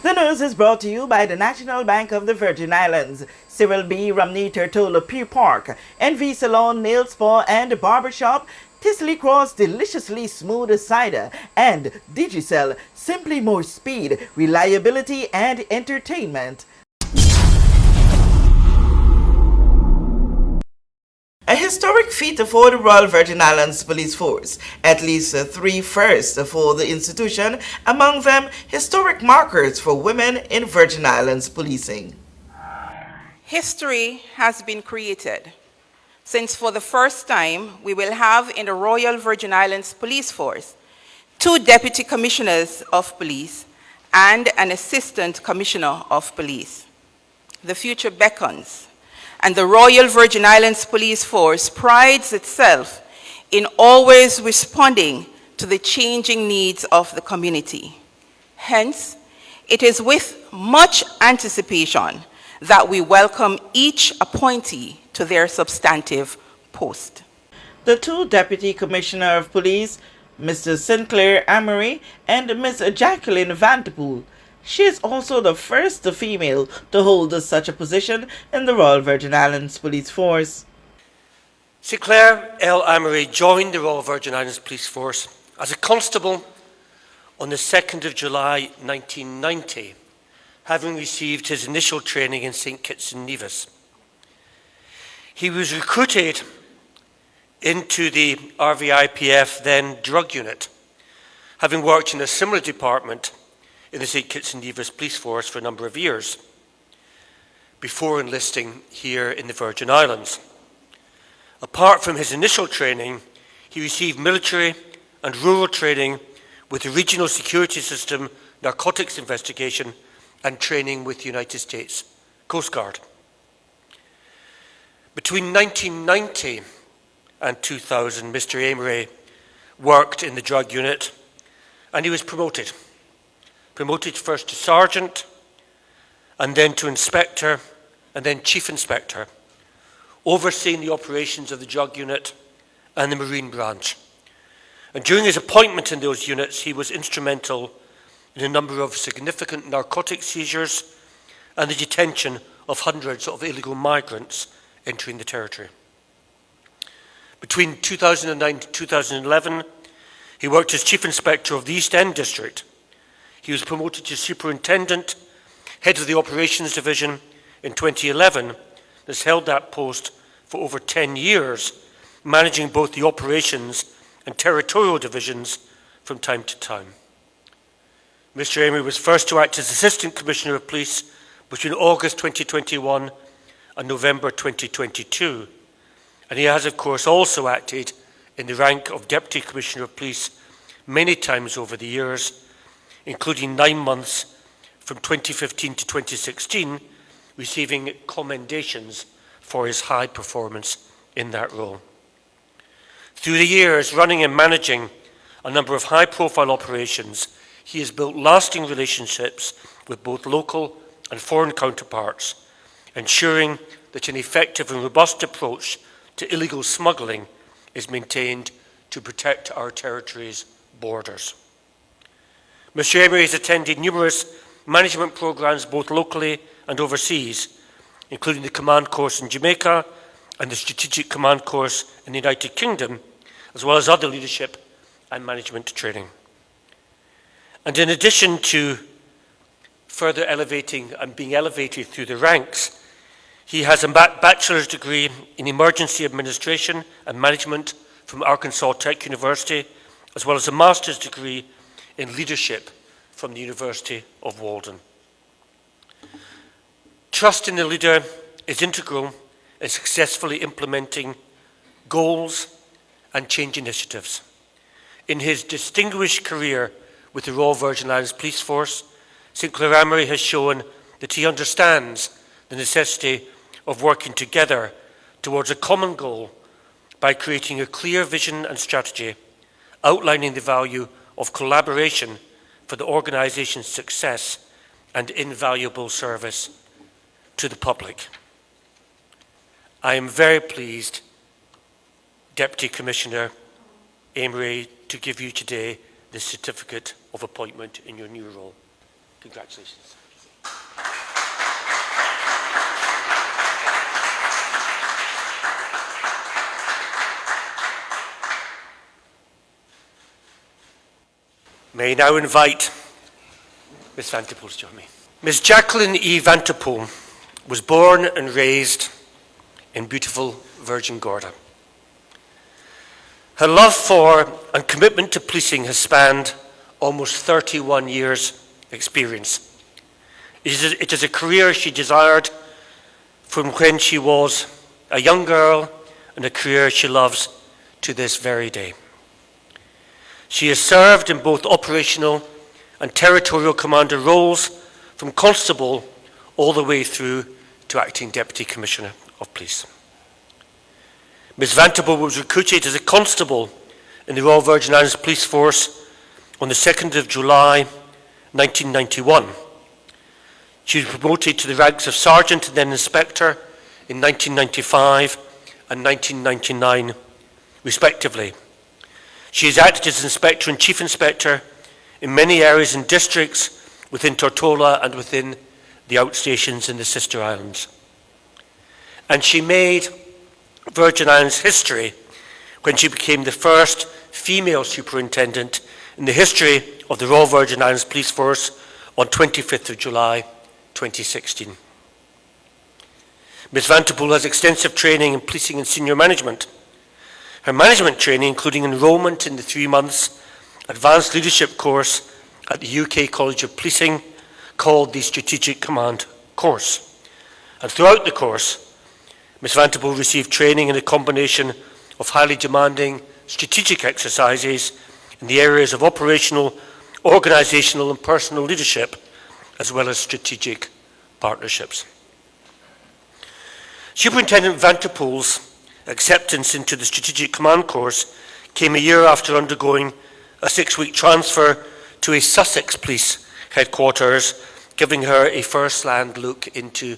The news is brought to you by the National Bank of the Virgin Islands, Cyril B. Romney Tertola Pier Park, NV Salon, Nail Spa and Barbershop, Tisley Cross Deliciously Smooth Cider, and Digicel, simply more speed, reliability and entertainment. A historic feat for the Royal Virgin Islands Police Force. At least 3 firsts for the institution, among them historic markers for women in Virgin Islands policing. History has been created, since for the first time we will have in the Royal Virgin Islands Police Force 2 Deputy Commissioners of Police and an Assistant Commissioner of Police. The future beckons, and the Royal Virgin Islands Police Force prides itself in always responding to the changing needs of the community. Hence, it is with much anticipation that we welcome each appointee to their substantive post. The 2 Deputy Commissioner of Police, Mr. Sinclair Amory and Ms. Jacqueline Vanderpool. She is also the first female to hold such a position in the Royal Virgin Islands Police Force. Sinclair L. Amory joined the Royal Virgin Islands Police Force as a constable on the 2nd of July 1990, having received his initial training in St. Kitts and Nevis. He was recruited into the RVIPF, then drug unit, having worked in a similar department in the St. Kitts and Nevis Police Force for a number of years, before enlisting here in the Virgin Islands. Apart from his initial training, he received military and rural training with the Regional Security System narcotics investigation and training with the United States Coast Guard. Between 1990 and 2000, Mr. Amory worked in the drug unit and he was promoted first to sergeant, and then to inspector, and then chief inspector, overseeing the operations of the drug unit and the marine branch. And during his appointment in those units, he was instrumental in a number of significant narcotic seizures and the detention of hundreds of illegal migrants entering the territory. Between 2009 and 2011, he worked as chief inspector of the East End District. He was promoted to superintendent, head of the operations division in 2011, and has held that post for over 10 years, managing both the operations and territorial divisions from time to time. Mr. Amory was first to act as Assistant Commissioner of Police between August 2021 and November 2022, and he has, of course, also acted in the rank of Deputy Commissioner of Police many times over the years, including 9 months from 2015 to 2016, receiving commendations for his high performance in that role. Through the years running and managing a number of high-profile operations, he has built lasting relationships with both local and foreign counterparts, ensuring that an effective and robust approach to illegal smuggling is maintained to protect our territory's borders. Mr. Amory has attended numerous management programs both locally and overseas, including the Command Course in Jamaica and the Strategic Command Course in the United Kingdom, as well as other leadership and management training. And in addition to further elevating and being elevated through the ranks, he has a bachelor's degree in emergency administration and management from Arkansas Tech University, as well as a master's degree in leadership from the University of Walden. Trust in the leader is integral in successfully implementing goals and change initiatives. In his distinguished career with the Royal Virgin Islands Police Force, Sinclair Amory has shown that he understands the necessity of working together towards a common goal by creating a clear vision and strategy, outlining the value of collaboration for the organisation's success and invaluable service to the public. I am very pleased, Deputy Commissioner Amory, to give you today the certificate of appointment in your new role. Congratulations. May I now invite Ms. Vanterpool to join me. Ms. Jacqueline E. Vanterpool was born and raised in beautiful Virgin Gorda. Her love for and commitment to policing has spanned almost 31 years' experience. It is a career she desired from when she was a young girl, and a career she loves to this very day. She has served in both operational and territorial commander roles, from constable all the way through to acting Deputy Commissioner of Police. Ms. Vanterpool was recruited as a constable in the Royal Virgin Islands Police Force on the 2nd of July 1991. She was promoted to the ranks of sergeant and then inspector in 1995 and 1999, respectively. She has acted as inspector and chief inspector in many areas and districts within Tortola and within the outstations in the sister islands. And she made Virgin Islands history when she became the first female superintendent in the history of the Royal Virgin Islands Police Force on 25th of July 2016. Ms. Vanterpool has extensive training in policing and senior management. Her management training, including enrolment in the 3 months advanced leadership course at the UK College of Policing, called the Strategic Command course. And throughout the course, Ms. Vanterpool received training in a combination of highly demanding strategic exercises in the areas of operational, organisational and personal leadership, as well as strategic partnerships. Superintendent Vanterpool's acceptance into the Strategic Command course came a year after undergoing a 6-week transfer to a Sussex Police headquarters, giving her a first-hand look into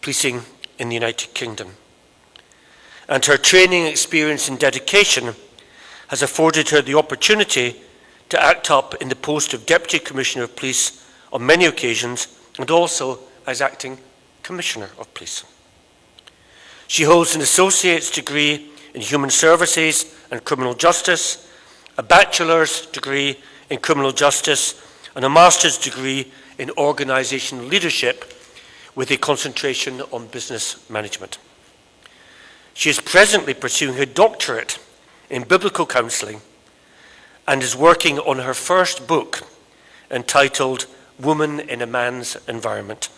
policing in the United Kingdom. And her training, experience and dedication has afforded her the opportunity to act up in the post of Deputy Commissioner of Police on many occasions, and also as Acting Commissioner of Police. She holds an associate's degree in Human Services and Criminal Justice, a bachelor's degree in Criminal Justice, and a master's degree in Organisational Leadership with a concentration on business management. She is presently pursuing her doctorate in biblical counselling and is working on her first book entitled Woman in a Man's Environment.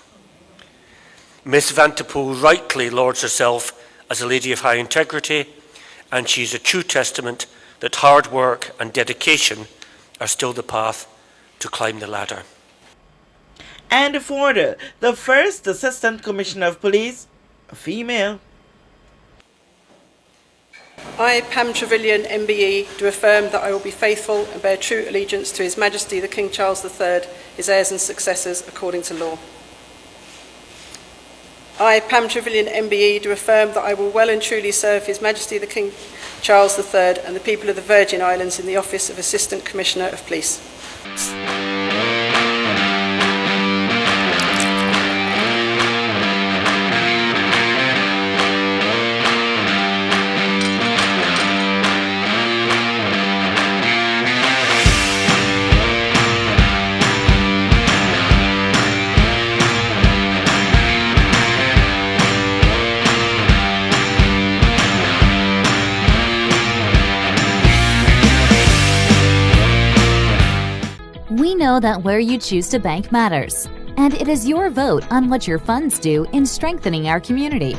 Miss Vanterpool rightly lauds herself as a lady of high integrity, and she is a true testament that hard work and dedication are still the path to climb the ladder. And for the first Assistant Commissioner of Police, a female. I, Pam Trevilian, MBE, do affirm that I will be faithful and bear true allegiance to His Majesty the King Charles III, his heirs and successors, according to law. I, Pam Trevilian, MBE, do affirm that I will well and truly serve His Majesty the King Charles III and the people of the Virgin Islands in the office of Assistant Commissioner of Police. We know that where you choose to bank matters, and it is your vote on what your funds do in strengthening our community.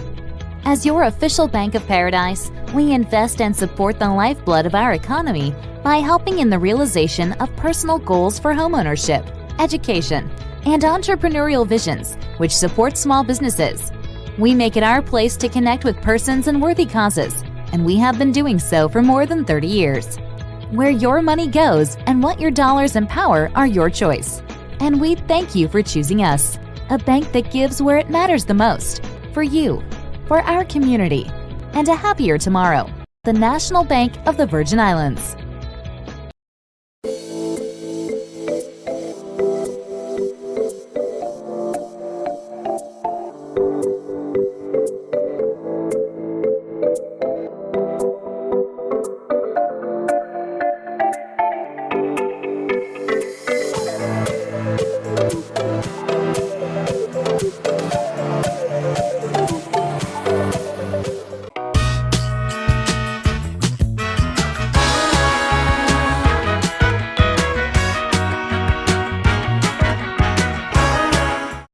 As your official Bank of Paradise, we invest and support the lifeblood of our economy by helping in the realization of personal goals for homeownership, education, and entrepreneurial visions, which support small businesses. We make it our place to connect with persons and worthy causes, and we have been doing so for more than 30 years. Where your money goes and what your dollars empower are your choice. And we thank you for choosing us, a bank that gives where it matters the most, for you, for our community, and a happier tomorrow. The National Bank of the Virgin Islands.